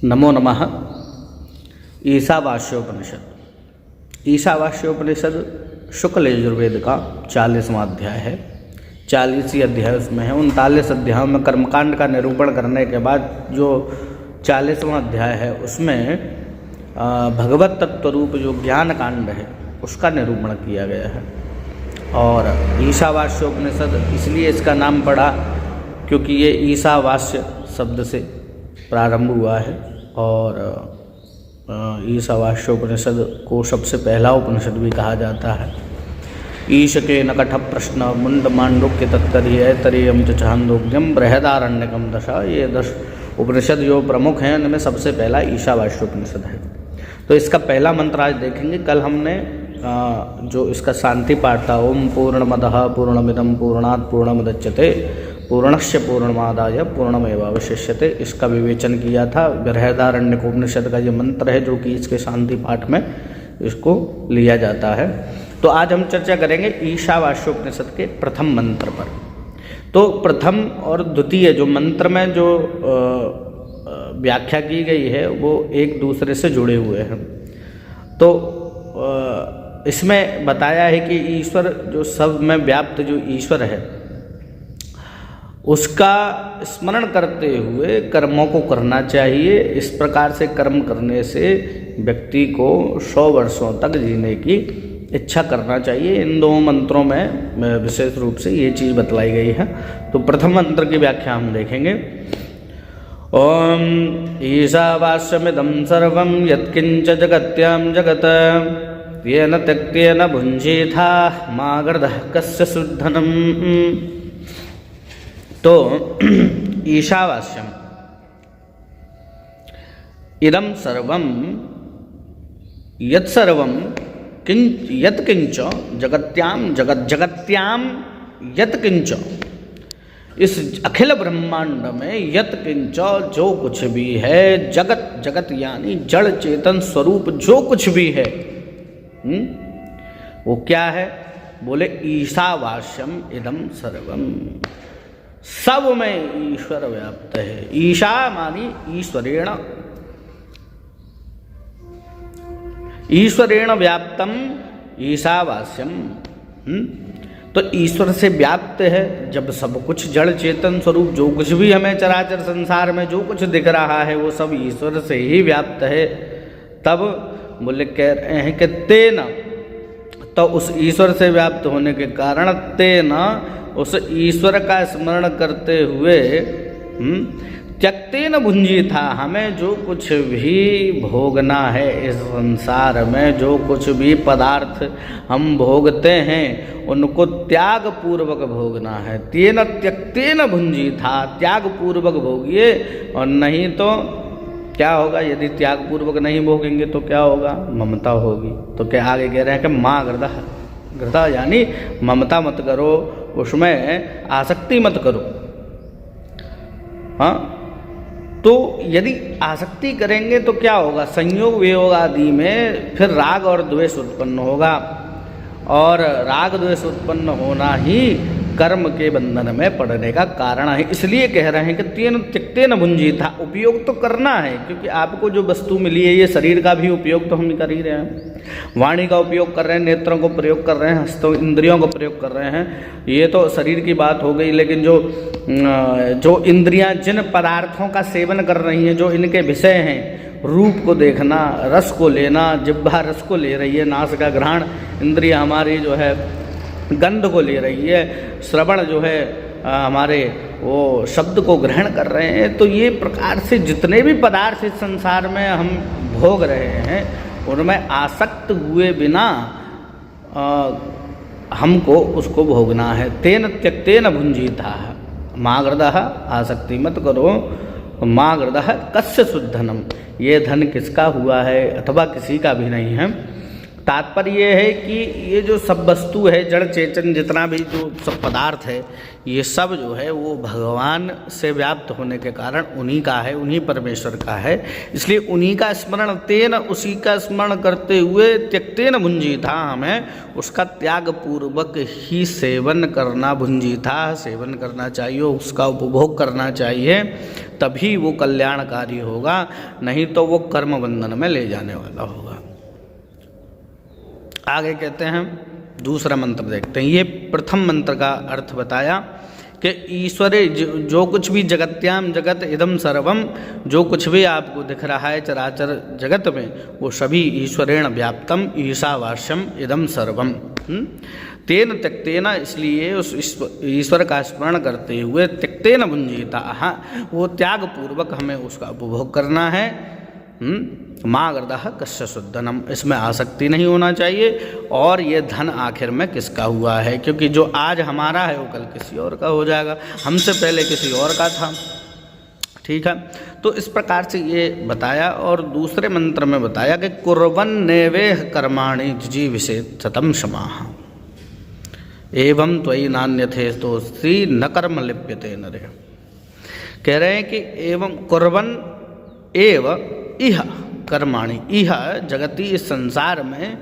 नमो नमः। ईशावास्योपनिषद। ईशावास्योपनिषद शुक्ल यजुर्वेद का 40वां अध्याय है। 40 अध्याय उसमें है। 39 अध्यायों में कर्मकांड का निरूपण करने के बाद जो 40वां अध्याय है उसमें भगवत तत्व रूप जो ज्ञान कांड है उसका निरूपण किया गया है। और ईशावास्योपनिषद इसलिए इसका नाम पड़ा क्योंकि ये ईशावास्य शब्द से प्रारंभ हुआ है। और ईशावास्योपनिषद को सबसे पहला उपनिषद भी कहा जाता है। ईश के नकठ प्रश्न मुंड मांडुक्य तत्तरीय तरीयम च छांदोग्यम बृहदारण्यकम दशा, ये 10 उपनिषद जो प्रमुख हैं उनमें सबसे पहला ईशावास्योपनिषद है। तो इसका पहला मंत्र आज देखेंगे। कल हमने जो इसका शांति पाठ था, ओम पूर्णमदः पूर्णमिदं पूर्णात् पूर्णमुदच्यते पूर्णस्य पूर्णमादाय पूर्णमेवावशिष्यते, इसका विवेचन किया था। बृहदारण्यकोपनिषद का ये मंत्र है जो कि इसके शांति पाठ में इसको लिया जाता है। तो आज हम चर्चा करेंगे ईशावास्योपनिषद के प्रथम मंत्र पर। तो प्रथम और द्वितीय जो मंत्र में जो व्याख्या की गई है वो एक दूसरे से जुड़े हुए हैं। तो इसमें बताया है कि ईश्वर जो सब में व्याप्त जो ईश्वर है उसका स्मरण करते हुए कर्मों को करना चाहिए। इस प्रकार से कर्म करने से व्यक्ति को 100 वर्षों तक जीने की इच्छा करना चाहिए। इन 2 मंत्रों में विशेष रूप से ये चीज़ बतलाई गई है। तो प्रथम मंत्र की व्याख्या हम देखेंगे। ओम ईशावास्यमिदं सर्वं यत्किंच जगत्यां जगत् येन त्यक्तेन भुञ्जीथा मा गर्धः कस्य शुद्धनम्। तो ईशावास्यम इदं सर्वं यत्सर्वं यत्किंच जगत्यां जगत्यां यत्किंच, इस अखिल ब्रह्मांड में यत्किंच जो कुछ भी है, जगत यानी जड़ चेतन स्वरूप जो कुछ भी है वो क्या है? बोले ईशावास्यम इदं सर्वम, सब में ईश्वर व्याप्त है। ईशा मानी ईश्वरेण व्याप्तम ईशावास्यम। तो ईश्वर से व्याप्त है जब सब कुछ जड़ चेतन स्वरूप जो कुछ भी हमें चराचर संसार में जो कुछ दिख रहा है वो सब ईश्वर से ही व्याप्त है। तब बोले कह रहे हैं कि तेना, तो उस ईश्वर से व्याप्त होने के कारण तेना उस ईश्वर का स्मरण करते हुए त्यक्तेन भुंजी था, हमें जो कुछ भी भोगना है इस संसार में, जो कुछ भी पदार्थ हम भोगते हैं उनको त्याग पूर्वक भोगना है। तेन त्यक्तेन भुंजी था, त्याग पूर्वक भोगिए। और नहीं तो क्या होगा? यदि त्याग पूर्वक नहीं भोगेंगे तो क्या होगा? ममता होगी। तो क्या आगे कह रहे हैं कि माँ घृता यानी ममता मत करो, उसमें आसक्ति मत करो। हाँ, तो यदि आसक्ति करेंगे तो क्या होगा? संयोग वियोग आदि में फिर राग और द्वेष उत्पन्न होगा, और राग द्वेष उत्पन्न होना ही कर्म के बंधन में पड़ने का कारण है। इसलिए कह रहे हैं कि तेन त्यक्तेन भुंजी था, उपयोग तो करना है क्योंकि आपको जो वस्तु मिली है ये शरीर का भी उपयोग तो हम कर ही रहे हैं। वाणी का उपयोग कर रहे हैं, नेत्रों को प्रयोग कर रहे हैं, हस्तों इंद्रियों को प्रयोग कर रहे हैं, ये तो शरीर की बात हो गई। लेकिन जो इंद्रियां जिन पदार्थों का सेवन कर रही हैं, जो इनके विषय हैं, रूप को देखना, रस को लेना, जिह्वा रस को ले रही है, नासिका ग्रहण इंद्रिय हमारी जो है गंध को ले रही है, श्रवण जो है हमारे वो शब्द को ग्रहण कर रहे हैं। तो ये प्रकार से जितने भी पदार्थ इस संसार में हम भोग रहे हैं उनमें आसक्त हुए बिना हमको उसको भोगना है। तेन त्यक्तेन भुंजीथा मा गर्धः, आसक्ति मत करो। मा गर्धः कस्य शुद्धनम, ये धन किसका हुआ है? अथवा किसी का भी नहीं है। तात्पर्य ये है कि ये जो सब वस्तु है, जड़ चेतन जितना भी जो सब पदार्थ है, ये सब जो है वो भगवान से व्याप्त होने के कारण उन्हीं का है, उन्हीं परमेश्वर का है। इसलिए उन्हीं का स्मरण तेन, उसी का स्मरण करते हुए त्यक्तेन भुंजीथा, हमें उसका त्याग पूर्वक ही सेवन करना, भुंजीथा सेवन करना चाहिए, उसका उपभोग करना चाहिए, तभी वो कल्याणकारी होगा, नहीं तो वो कर्म बंधन में ले जाने वाला होगा। आगे कहते हैं, दूसरा मंत्र देखते हैं। ये प्रथम मंत्र का अर्थ बताया कि ईश्वरे जो कुछ भी जगत्याम जगत इदम सर्वम, जो कुछ भी आपको दिख रहा है चराचर जगत में, वो सभी ईश्वरेण व्याप्तम ईशावास्यम इदम सर्वम। तेन त्यक्तेन, इसलिए उस ईश्वर का स्मरण करते हुए त्यक्तेन भुंजीता, वो त्याग पूर्वक हमें उसका उपभोग करना है। माँ गर्दह कस्य शुद्धनम, इसमें आसक्ति नहीं होना चाहिए। और ये धन आखिर में किसका हुआ है, क्योंकि जो आज हमारा है वो कल किसी और का हो जाएगा, हमसे पहले किसी और का था। ठीक है, तो इस प्रकार से ये बताया। और दूसरे मंत्र में बताया कि कुर्वन् नैवेह कर्माणि जिजीविषेत् सतम क्षमाः एवं त्वयि नान्यथेतोऽस्ति न कर्म लिप्यते नरे। कह रहे हैं कि एवं कुर्वन् एव इह कर्माणि, इह जगति, इस संसार में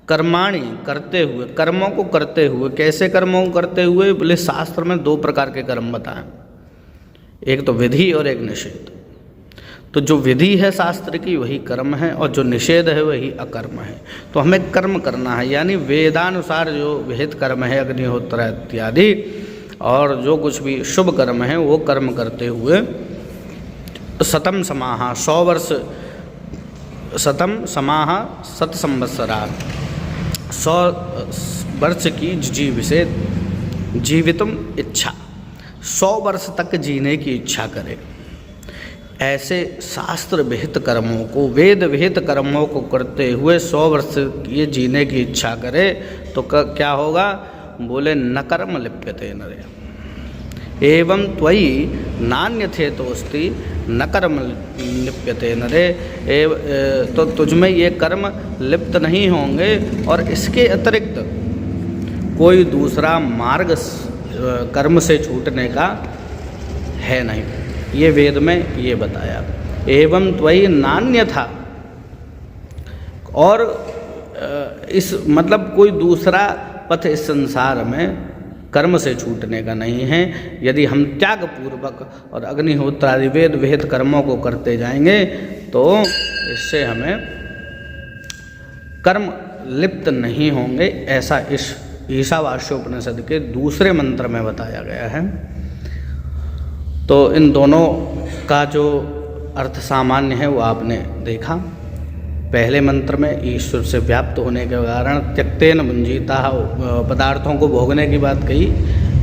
कर्माणि करते हुए, कर्मों को करते हुए। कैसे कर्मों को करते हुए? बोले शास्त्र में दो प्रकार के कर्म बताएं, एक तो विधि और एक निषेध। तो जो विधि है शास्त्र की वही कर्म है, और जो निषेध है वही अकर्म है। तो हमें कर्म करना है, यानी वेदानुसार जो विहित कर्म है, अग्निहोत्र इत्यादि, और जो कुछ भी शुभ कर्म है वो कर्म करते हुए शतम समाह 100 वर्ष, शतम समाह 100 संवत्सरा, 100 वर्ष की जीवितुम इच्छा, 100 वर्ष तक जीने की इच्छा करे। ऐसे शास्त्र विहित कर्मों को, वेद विहित कर्मों को करते हुए 100 वर्ष ये जीने की इच्छा करे तो क्या होगा? बोले न कर्म लिप्यते नरे एवं त्वयि नान्यथेतोऽस्ति न कर्म लिप्यते नरे। तो तुझमें ये कर्म लिप्त नहीं होंगे, और इसके अतिरिक्त कोई दूसरा मार्ग कर्म से छूटने का है नहीं। ये वेद में ये बताया। एवं त्वयि नान्यथा, और इस मतलब कोई दूसरा पथ इस संसार में कर्म से छूटने का नहीं है। यदि हम त्याग पूर्वक और अग्निहोत्र आदि वेद विहित कर्मों को करते जाएंगे तो इससे हमें कर्म लिप्त नहीं होंगे, ऐसा इस ईशावास्योपनिषद के दूसरे मंत्र में बताया गया है। तो इन दोनों का जो अर्थ सामान्य है वो आपने देखा। पहले मंत्र में ईश्वर से व्याप्त होने के कारण त्यक्तेन भुंजीता, पदार्थों को भोगने की बात कही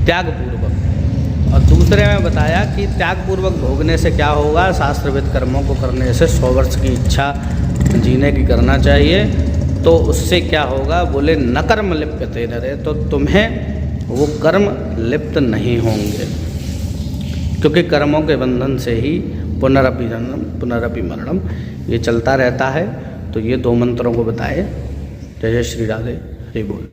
त्यागपूर्वक, और दूसरे में बताया कि त्यागपूर्वक भोगने से क्या होगा? शास्त्रविद कर्मों को करने से 100 वर्ष की इच्छा जीने की करना चाहिए। तो उससे क्या होगा? बोले न कर्म लिप्यते नरे, तो तुम्हें वो कर्म लिप्त नहीं होंगे, क्योंकि कर्मों के बंधन से ही पुनरपि जन्म पुनरपि मरणम ये चलता रहता है। तो ये दो मंत्रों को बताए। जय जय श्री राधे, हरि बोल।